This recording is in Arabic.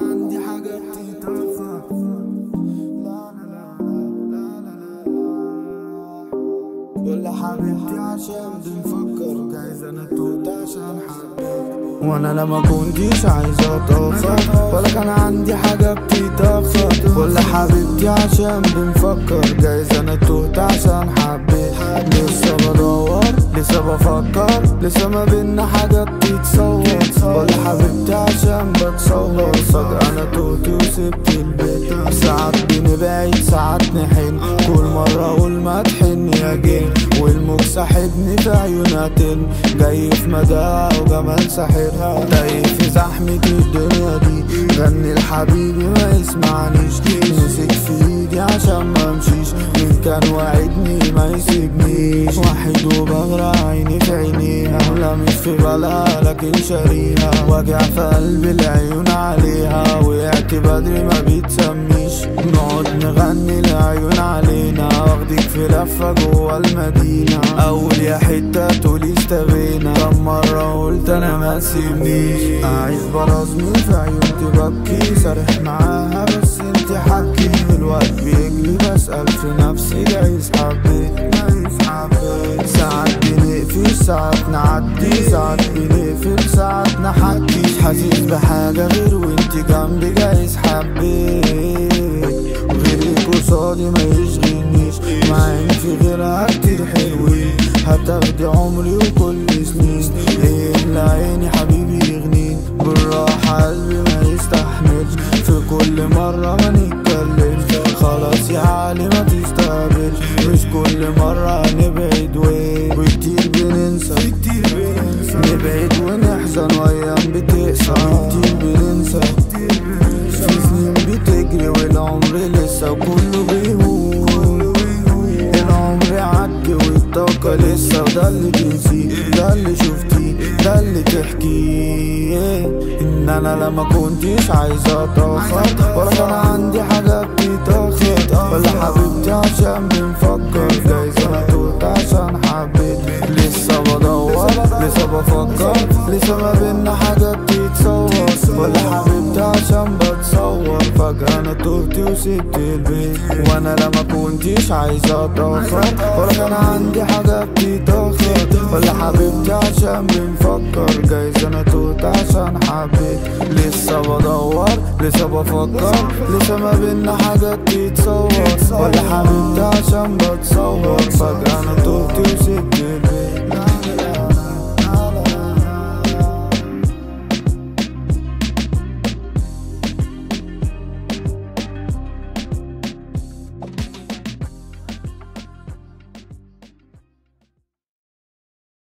عندي حاجات تتوفى. ولا حبيبتي عشان بنفكر جايز انا توت عشان حبيت، وانا لما كنتش عايز اتوفى ولا كان عندي حاجة بتتوفى. ولا حبيبتي عشان بنفكر جايز انا توت عشان حبيت. لسه بدور لسه بفكر لسه ما بينا حاجة بتتصور. ولا حبيبتي عشان بتصور فجأة انا توت وسبت البيت. ساعات بنبعد ساعات نحن كل مرة اقول ما تحن يا جن، والموج ساحبني في عيونها تن. جاي في مدى وجمال ساحرها تايه في زحمة الدنيا دي. غني لحبيبي ما يسمعنيش، مسك في ايدي عشان ما امشيش. مين كان وعدني ما يسيبنيش، وحيد وبغرق عيني في عينيها. لا مش في بالها لكن شاريها، وجع في قلبي العيون عليها. وقعت بدري ما بيتسميش، نقعد نغني العيون علينا. واخدك في لفة جوا المدينة، اول يا حتة تقولي استبينا. كم مرة قلت انا ما تسيبنيش، عايز برازمي في عيون تبكي. سارح معاها بس انت حكي، الوقت بيجري بسأل في نفسي جايز حبيت. ساعات بنقفش ساعات نعدي، ساعات بنقفل ساعات نحكيش. حاسس بحاجة غير وانت جنبي جايز حبيت. غيرك قصادي ما يشغلنيش، مع ان في غيرها كتير حلوين. هتاخدي عمري وكل سنين، اللي عيني حبيبي يغنين. بالراحة قلبي ما يستحملش، في كل مرة ما نتكلمش. خلاص يا علي ما تستقبلش، مش كل مرة هنبعد وكتير بننسى. نبعد ونحزن وايام بتقسى، كتير بننسى. في سنين بتجري والعمر لسه وكله بيهون. العمر عدي والطاقة لسه، وده اللي تنسيه ده اللي شفتيه ده اللي تحكيه. ان انا لما كنتش عايز اتاخر ولا كان عندي حاجة بتتاخر. ولا حبيبتي عشان بنفكر جايز انا توت عشان حبيت. لسه بدور لسه بفكر لسه ما بينا حاجة بتتصور. ولا حبيبتي عشان بتصور فجأة انا توت وسبت البيت. وانا لما كنتش عايز اتاخر ولا كان عندي حاجة بتتاخر. ولا حبيبتي عشان بنفكر جايز انا توت عشان حبيت. لسه بدور لسه بفكر لسه ما بينا حاجة بتتصور. ولا حبيبتي عشان بتصور فجأة انا توت